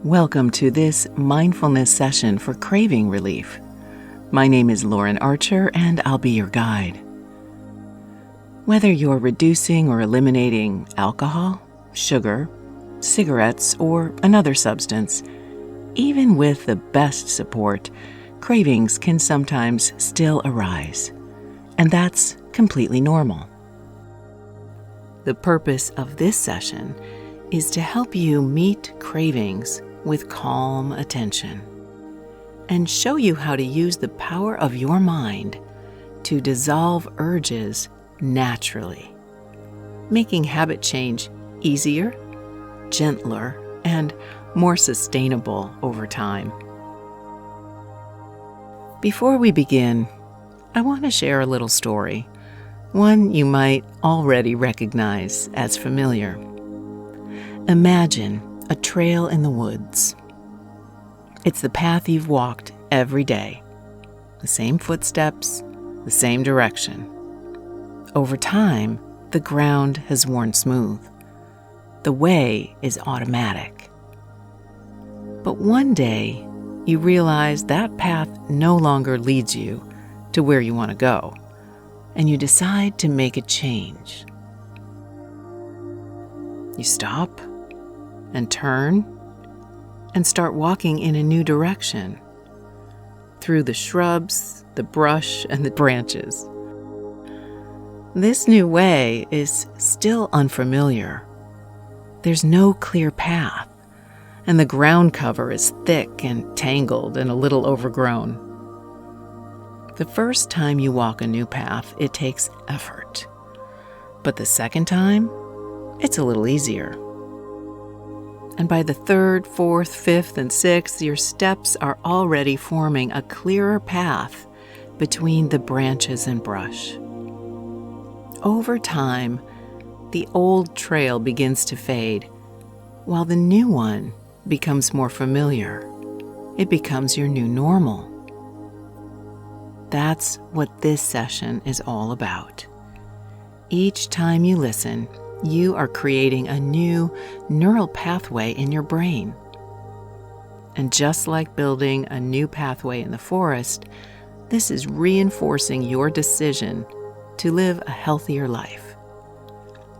Welcome to this mindfulness session for Craving Relief. My name is Lauren Archer and I'll be your guide. Whether you're reducing or eliminating alcohol, sugar, cigarettes, or another substance, even with the best support, cravings can sometimes still arise, and that's completely normal. The purpose of this session is to help you meet cravings with calm attention and show you how to use the power of your mind to dissolve urges naturally, making habit change easier, gentler, and more sustainable over time. Before we begin, I want to share a little story, one you might already recognize as familiar. Imagine a trail in the woods. It's the path you've walked every day, the same footsteps, the same direction. Over time, the ground has worn smooth. The way is automatic. But one day, you realize that path no longer leads you to where you want to go, and you decide to make a change. You stop and turn and start walking in a new direction through the shrubs, the brush, and the branches. This new way is still unfamiliar. There's no clear path, and the ground cover is thick and tangled and a little overgrown. The first time you walk a new path, it takes effort. But the second time, it's a little easier. And by the third, fourth, fifth, and sixth, your steps are already forming a clearer path between the branches and brush. Over time, the old trail begins to fade, while the new one becomes more familiar. It becomes your new normal. That's what this session is all about. Each time you listen, you are creating a new neural pathway in your brain. And just like building a new pathway in the forest, this is reinforcing your decision to live a healthier life.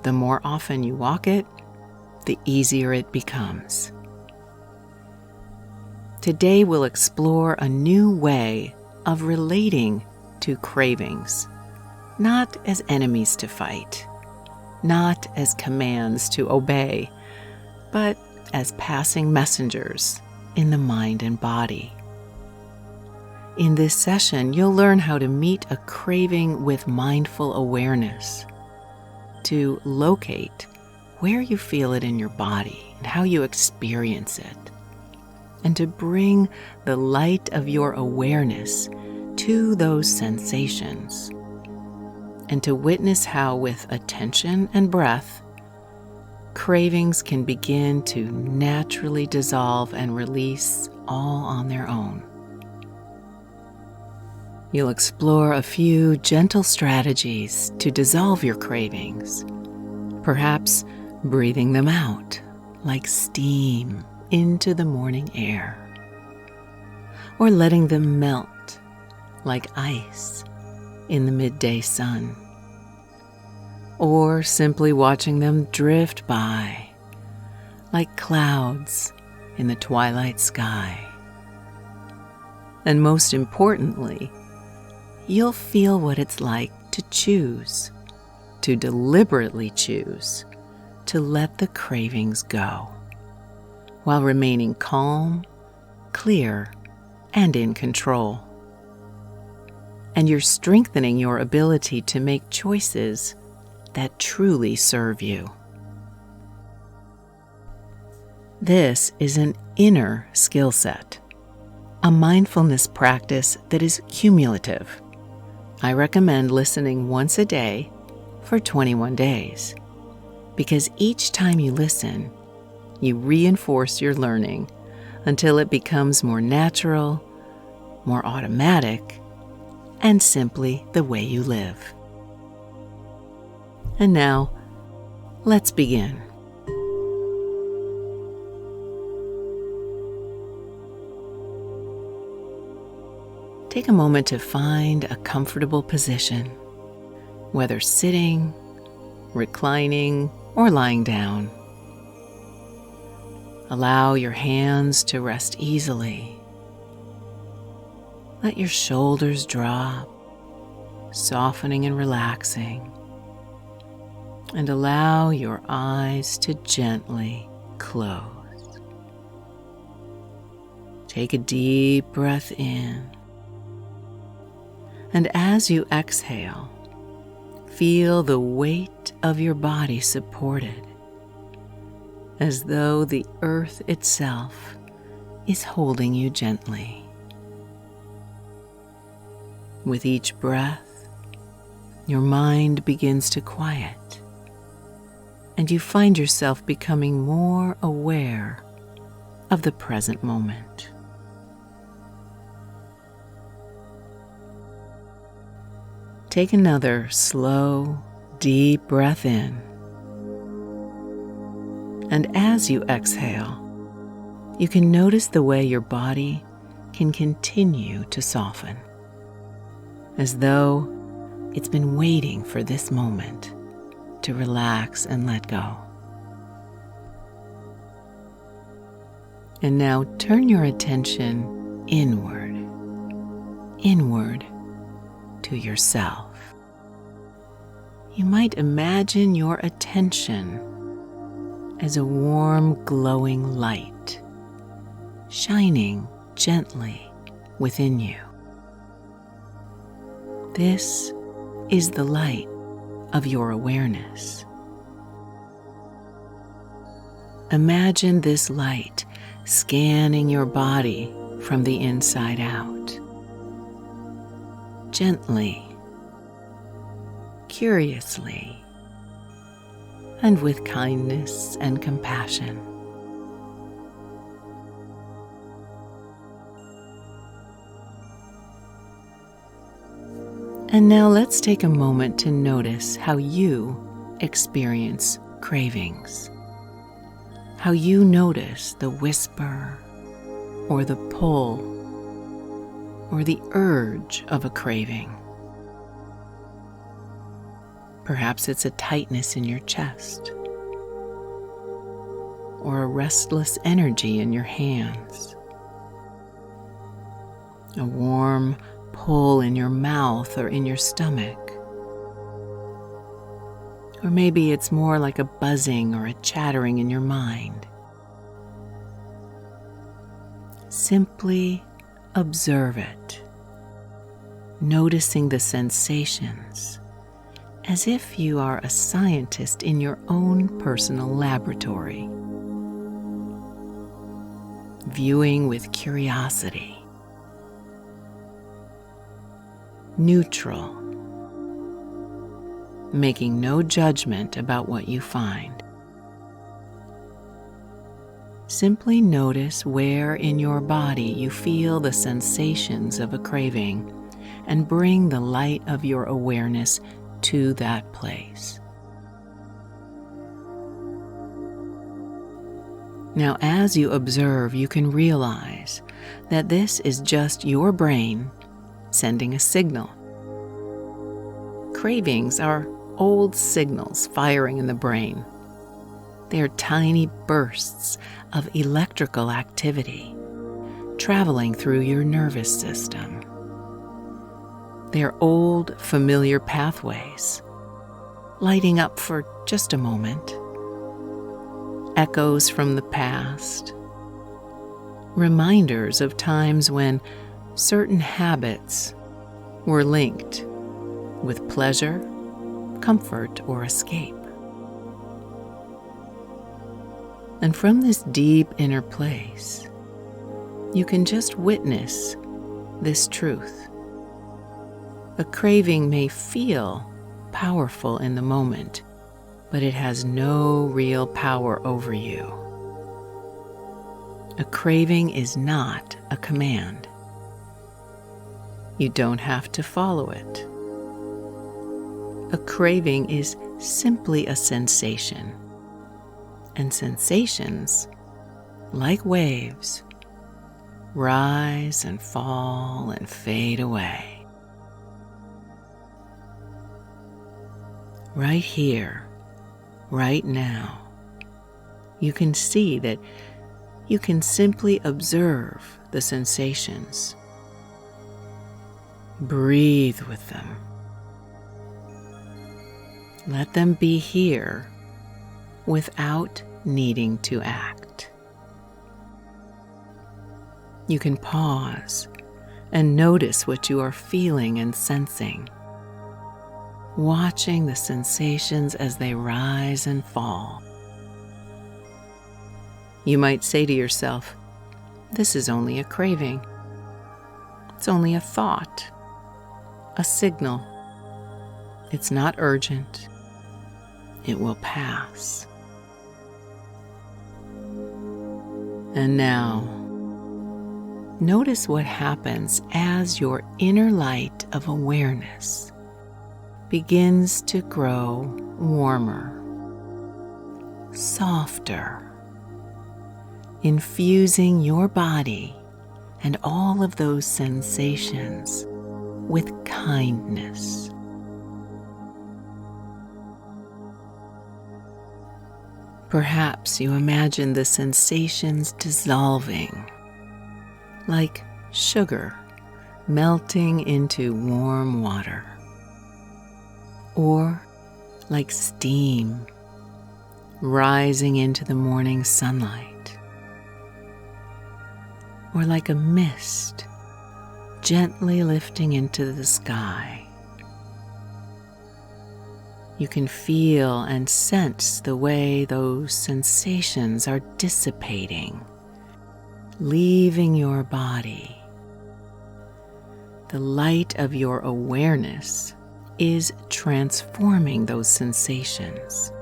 The more often you walk it, the easier it becomes. Today we'll explore a new way of relating to cravings, not as enemies to fight, not as commands to obey, but as passing messengers in the mind and body. In this session, you'll learn how to meet a craving with mindful awareness, to locate where you feel it in your body and how you experience it, and to bring the light of your awareness to those sensations, and to witness how, with attention and breath, cravings can begin to naturally dissolve and release all on their own. You'll explore a few gentle strategies to dissolve your cravings, perhaps breathing them out like steam into the morning air, or letting them melt like ice in the midday sun, or simply watching them drift by like clouds in the twilight sky. And most importantly, you'll feel what it's like to choose, to deliberately choose, to let the cravings go, while remaining calm, clear, and in control. And you're strengthening your ability to make choices that truly serve you. This is an inner skill set, a mindfulness practice that is cumulative. I recommend listening once a day for 21 days, because each time you listen, you reinforce your learning until it becomes more natural, more automatic, and simply the way you live. And now, let's begin. Take a moment to find a comfortable position, whether sitting, reclining, or lying down. Allow your hands to rest easily. Let your shoulders drop, softening and relaxing, and allow your eyes to gently close. Take a deep breath in, and as you exhale, feel the weight of your body supported, as though the earth itself is holding you gently. With each breath, your mind begins to quiet, and you find yourself becoming more aware of the present moment. Take another slow, deep breath in, and as you exhale, you can notice the way your body can continue to soften, as though it's been waiting for this moment to relax and let go. And now turn your attention inward to yourself. You might imagine your attention as a warm, glowing light shining gently within you. This is the light of your awareness. Imagine this light scanning your body from the inside out. Gently, curiously, and with kindness and compassion. And now let's take a moment to notice how you experience cravings. How you notice the whisper or the pull or the urge of a craving. Perhaps it's a tightness in your chest or a restless energy in your hands, a warm pull in your mouth or in your stomach. Or maybe it's more like a buzzing or a chattering in your mind. Simply observe it, noticing the sensations as if you are a scientist in your own personal laboratory, viewing with curiosity, neutral, making no judgment about what you find. Simply notice where in your body you feel the sensations of a craving and bring the light of your awareness to that place. Now, as you observe, you can realize that this is just your brain sending a signal. Cravings are old signals firing in the brain. They are tiny bursts of electrical activity traveling through your nervous system. They are old, familiar pathways, lighting up for just a moment. Echoes from the past, reminders of times when certain habits were linked with pleasure, comfort, or escape. And from this deep inner place, you can just witness this truth. A craving may feel powerful in the moment, but it has no real power over you. A craving is not a command. You don't have to follow it. A craving is simply a sensation. And sensations, like waves, rise and fall and fade away. Right here, right now, you can see that you can simply observe the sensations. Breathe with them. Let them be here without needing to act. You can pause and notice what you are feeling and sensing, watching the sensations as they rise and fall. You might say to yourself, "This is only a craving. It's only a thought, a signal. It's not urgent. It will pass." And now, notice what happens as your inner light of awareness begins to grow warmer, softer, infusing your body and all of those sensations with kindness. Perhaps you imagine the sensations dissolving, like sugar melting into warm water, or like steam rising into the morning sunlight, or like a mist gently lifting into the sky. You can feel and sense the way those sensations are dissipating, leaving your body. The light of your awareness is transforming those sensations,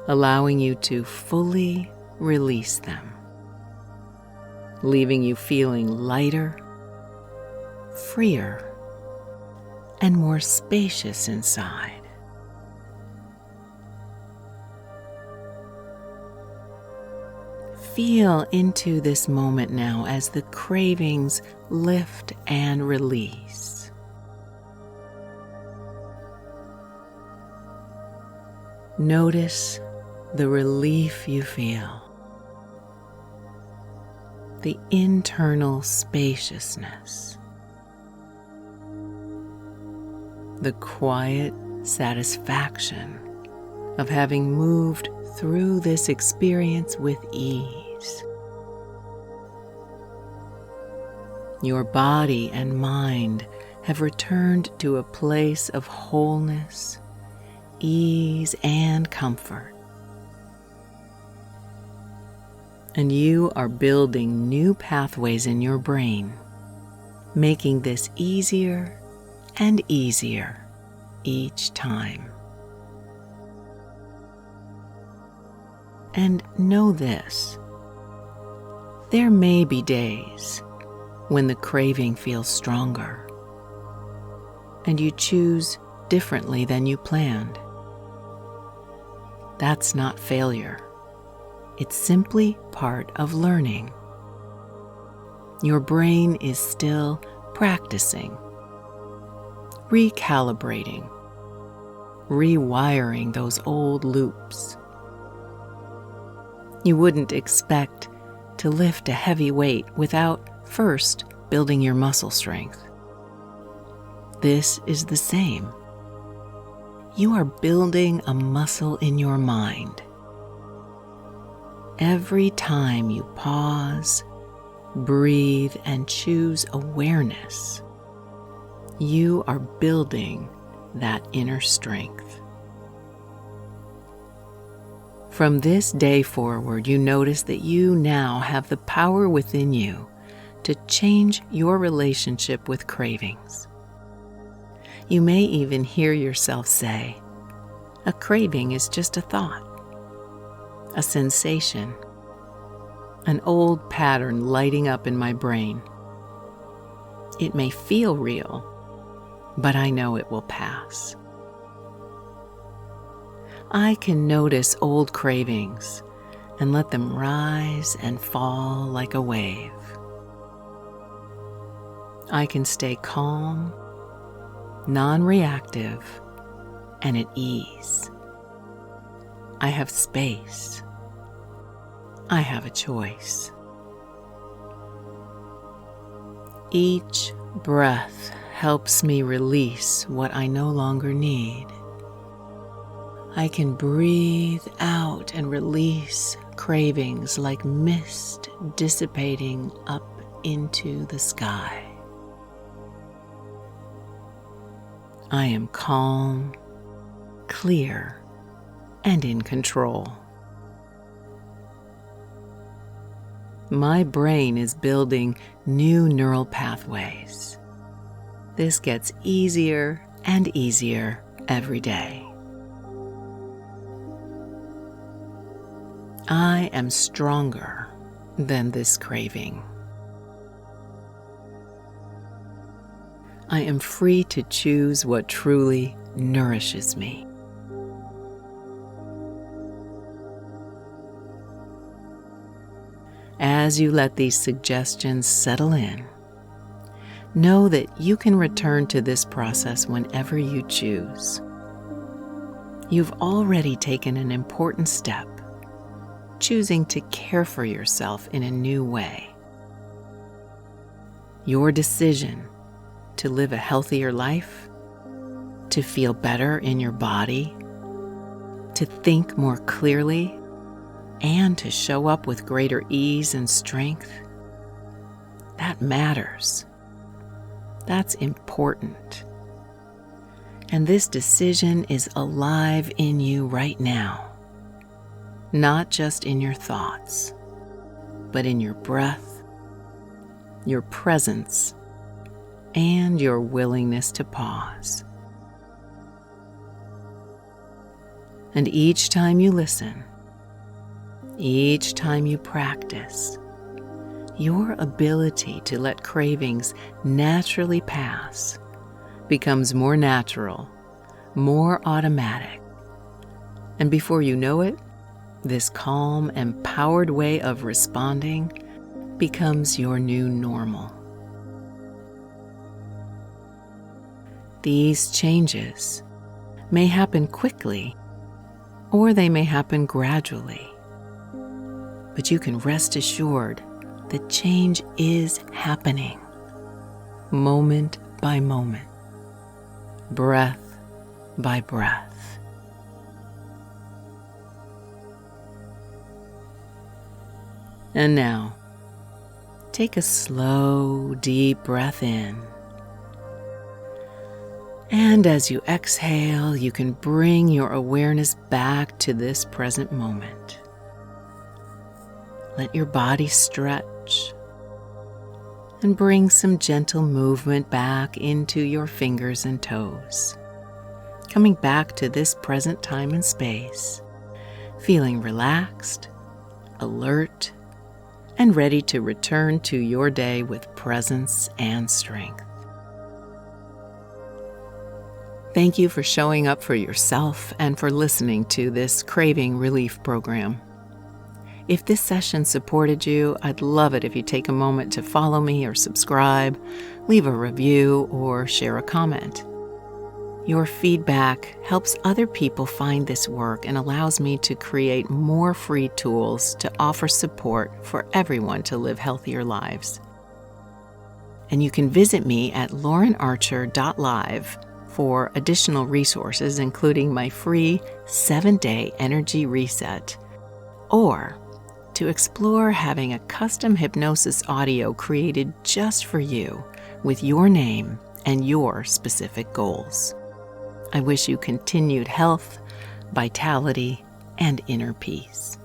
allowing you to fully release them, leaving you feeling lighter, freer, and more spacious inside. Feel into this moment now as the cravings lift and release. Notice the relief you feel, the internal spaciousness, the quiet satisfaction of having moved through this experience with ease. Your body and mind have returned to a place of wholeness, ease, and comfort. And you are building new pathways in your brain, making this easier and easier each time. And know this: there may be days when the craving feels stronger and you choose differently than you planned. That's not failure. It's simply part of learning. Your brain is still practicing, recalibrating, rewiring those old loops. You wouldn't expect to lift a heavy weight without first building your muscle strength. This is the same. You are building a muscle in your mind. Every time you pause, breathe, and choose awareness, you are building that inner strength. From this day forward, you notice that you now have the power within you to change your relationship with cravings. You may even hear yourself say, "A craving is just a thought, a sensation, an old pattern lighting up in my brain. It may feel real, but I know it will pass." I can notice old cravings and let them rise and fall like a wave. I can stay calm, non-reactive, and at ease. I have space. I have a choice. Each breath helps me release what I no longer need. I can breathe out and release cravings like mist dissipating up into the sky. I am calm, clear, and in control. My brain is building new neural pathways. This gets easier and easier every day. I am stronger than this craving. I am free to choose what truly nourishes me. As you let these suggestions settle in, know that you can return to this process whenever you choose. You've already taken an important step, choosing to care for yourself in a new way. Your decision to live a healthier life, to feel better in your body, to think more clearly, and to show up with greater ease and strength, that matters. That's important. And this decision is alive in you right now, not just in your thoughts, but in your breath, your presence, and your willingness to pause. And each time you listen, each time you practice, your ability to let cravings naturally pass becomes more natural, more automatic. And before you know it, this calm, empowered way of responding becomes your new normal. These changes may happen quickly, or they may happen gradually. But you can rest assured that change is happening, moment by moment, breath by breath. And now, take a slow, deep breath in. And as you exhale, you can bring your awareness back to this present moment. Let your body stretch and bring some gentle movement back into your fingers and toes. Coming back to this present time and space, feeling relaxed, alert, and ready to return to your day with presence and strength. Thank you for showing up for yourself and for listening to this Craving Relief program. If this session supported you, I'd love it if you take a moment to follow me or subscribe, leave a review, or share a comment. Your feedback helps other people find this work and allows me to create more free tools to offer support for everyone to live healthier lives. And you can visit me at laurenarcher.live for additional resources, including my free 7-day energy reset, or to explore having a custom hypnosis audio created just for you with your name and your specific goals. I wish you continued health, vitality, and inner peace.